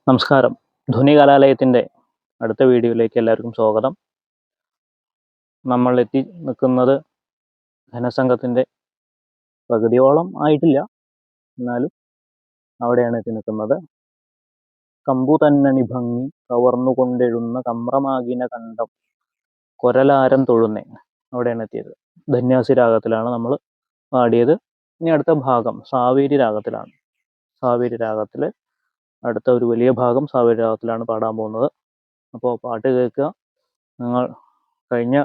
നമസ്കാരം. ധ്വനി കലാലയത്തിൻ്റെ അടുത്ത വീഡിയോയിലേക്ക് എല്ലാവർക്കും സ്വാഗതം. നമ്മൾ എത്തി നിൽക്കുന്നത് ധനസംഘത്തിൻ്റെ പകുതിയോളം ആയിട്ടില്ല, എന്നാലും അവിടെയാണ് എത്തി നിൽക്കുന്നത്. കമ്പു തന്നണി ഭംഗി കവർന്നുകൊണ്ടെഴുന്ന കമ്രമാകിന കണ്ടം കൊരലാരം തൊഴുന്നേ, അവിടെയാണ് എത്തിയത്. ധന്യാസി രാഗത്തിലാണ് നമ്മൾ പാടിയത്. ഇനി അടുത്ത ഭാഗം സാവേരി രാഗത്തിലാണ്. സാവേരി രാഗത്തിൽ അടുത്ത ഒരു വലിയ ഭാഗം സാവേരി രാഗത്തിലാണ് പാടാൻ പോകുന്നത്. അപ്പോൾ പാട്ട് കേൾക്കുക. നിങ്ങൾ കഴിഞ്ഞ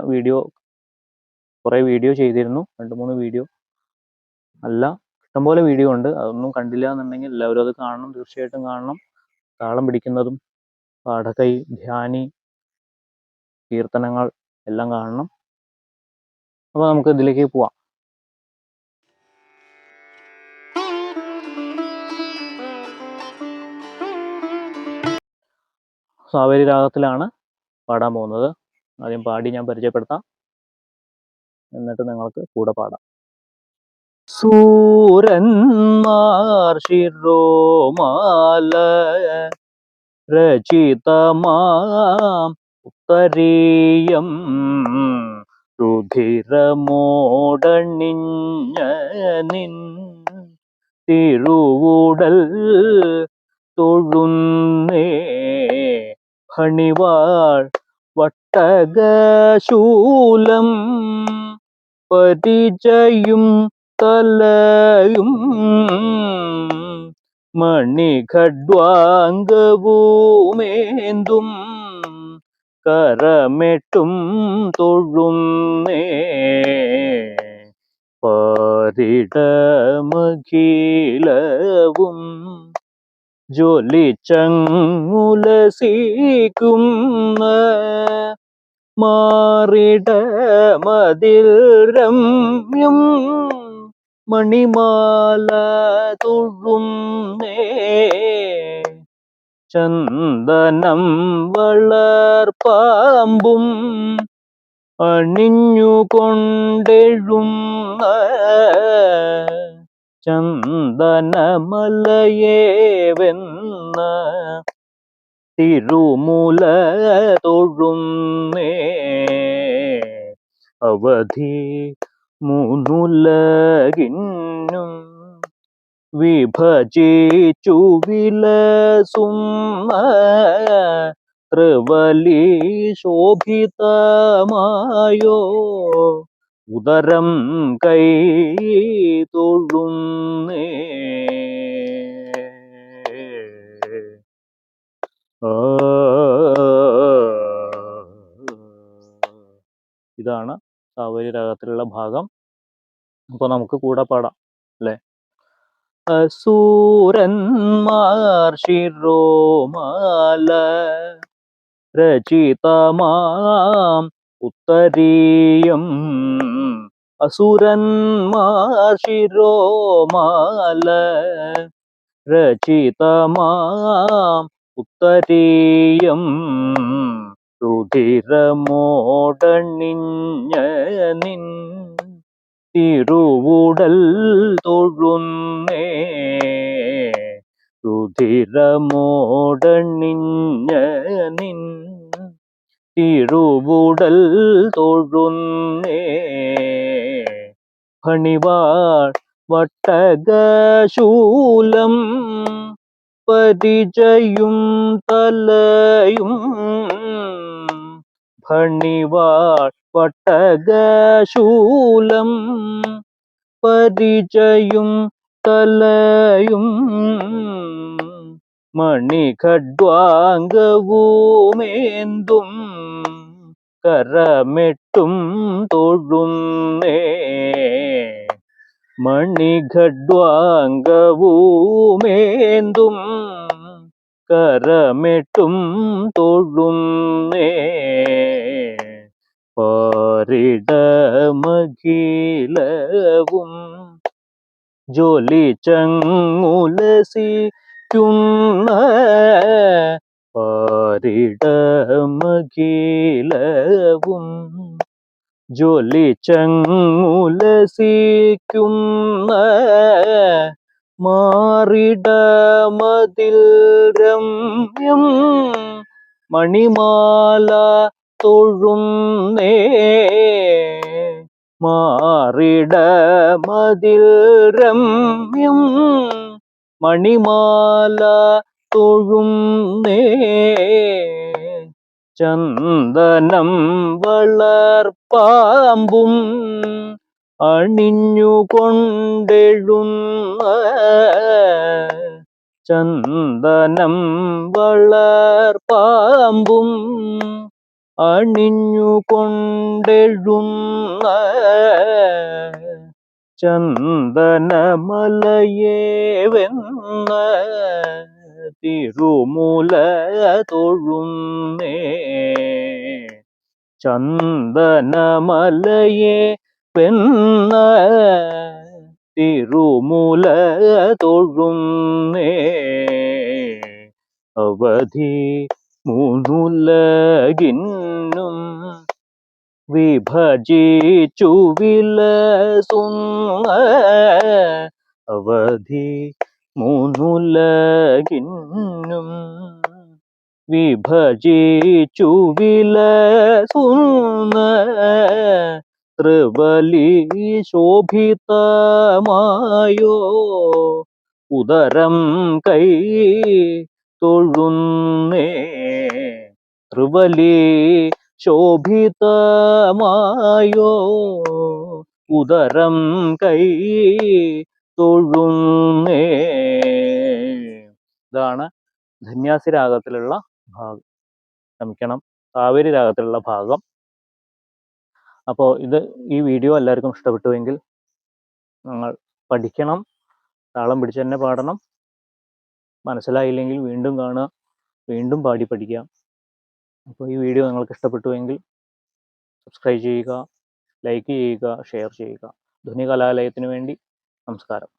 കുറേ വീഡിയോ ചെയ്തിരുന്നു, 2-3 വീഡിയോ അല്ല, ഇഷ്ടംപോലെ വീഡിയോ ഉണ്ട്. അതൊന്നും കണ്ടില്ല എന്നുണ്ടെങ്കിൽ എല്ലാവരും അത് കാണണം, തീർച്ചയായിട്ടും കാണണം. താളം പിടിക്കുന്നതും പാഠകൈ, ധ്യാനി, കീർത്തനങ്ങൾ എല്ലാം കാണണം. അപ്പോൾ നമുക്ക് ഇതിലേക്ക് പോവാം. സാവേരി രാഗത്തിലാണ് പാടാൻ പോകുന്നത്. ആദ്യം പാടി ഞാൻ പരിചയപ്പെടുത്താം, എന്നിട്ട് നിങ്ങൾക്ക് കൂടെ പാടാം. സൂരന്മാർ ശിരോമാല രചിതമാം ഉത്തരീയം രുധിരമോടണിഞ്ഞ നിൻ തിരുവുടൽ തൊഴുന്നേ ഫണിവാൾ വട്ടകശൂലം പരിചയും തലയും മണിഖഡ്വാംഗവുമേന്തും കരമെട്ടും തൊഴുന്നേ പാരിടമഖിലവും ജ്വലിച്ചങ്ങുലസിക്കുന്ന മാറിടമതിൽ രമ്യം മണിമാല തൊഴുന്നേ ചന്ദനം വളർപ്പാമ്പും അണിഞ്ഞുകൊണ്ടെഴുന്ന ചന്ദനമലയേ വെന്ന തിരുമുല തൊഴുന്നേ അവധി മൂന്നുലകിന്നും വിഭജിച്ചു വിലസുന്ന ത്രിവലി ശോഭിതമായോ ഉദരം കൈ തൊഴുന്നേ. ഇതാണ് സാവേരി രാഗത്തിലുള്ള ഭാഗം. അപ്പോൾ നമുക്ക് കൂടെ പാടാം അല്ലേ. അസൂരന്മാർ ശിരോമാല രചിതമാം ഉത്തരീയം അസുരന്മാർ ശിരോമാല രചിതമാം ഉത്തരീയം രുധിരമോടണിഞ്ഞ നിൻ തിരുവുടൽ തൊഴുന്നേ രുധിരമോടണിഞ്ഞ നിൻ തിരുവുടൽ തൊഴുന്നേ ഫണിവാൾ വട്ടകശൂലം പരിചയും തലയും ഫണിവാൾ വട്ടകശൂലം പരിചയും തലയും മണിഖഡ്വാംഗവുമേന്തും കരമെട്ടും തൊഴുന്നേ മണിഖഡ്വാംഗവുമേന്തും കരമെട്ടും തൊഴുന്നേ പാരിടമഖിലവും ജ്വലിച്ചങ്ങുലസിക്കുന്ന പാരിടമഖിലവും ജ്വലിച്ചങ്ങുലസിക്കുന്ന മാറിടമതിൽ രമ്യം രമ്യം മണിമാല തൊഴുന്നേ മാറിട മതിൽ രമ്യം മണിമാല തൊഴുന്നേ ചന്ദനം വളർപ്പാമ്പും അണിഞ്ഞുകൊണ്ടെഴുന്ന ചന്ദനം വളർപ്പാമ്പും അണിഞ്ഞുകൊണ്ടെഴുന്ന ചന്ദനമലയേ വെന്ന തിരുമുല തൊഴുന്നേ ചന്ദനമലയേ വെന്ന തിരുമുല തൊഴുന്നേ അവധി മൂന്നുലകിന്നും വിഭജിച്ചു വിലസുന്ന അവധി മൂന്നുലകിന്നും വിഭജിച്ചു വിലസുന്ന ത്രിവലി ശോഭിതമായോ ഉദരം കൈ തൊഴുന്നേ ത്രിവലി ശോഭിതമായോ ഉദരം കൈ തൊഴുന്നേ. ഇതാണ് ധന്യാസി രാഗത്തിലുള്ള ഭാഗം, ക്ഷമിക്കണം, കാവേരി രാഗത്തിലുള്ള ഭാഗം. അപ്പോൾ ഈ വീഡിയോ എല്ലാവർക്കും ഇഷ്ടപ്പെട്ടുവെങ്കിൽ നിങ്ങൾ പഠിക്കണം, താളം പിടിച്ച് തന്നെ പാടണം. മനസ്സിലായില്ലെങ്കിൽ വീണ്ടും കാണുക, വീണ്ടും പാടി പഠിക്കുക. അപ്പോൾ ഈ വീഡിയോ നിങ്ങൾക്ക് ഇഷ്ടപ്പെട്ടുവെങ്കിൽ സബ്സ്ക്രൈബ് ചെയ്യുക, ലൈക്ക് ചെയ്യുക, ഷെയർ ചെയ്യുക. ധ്വനി കലാലയത്തിന് വേണ്ടി നമസ്കാരം.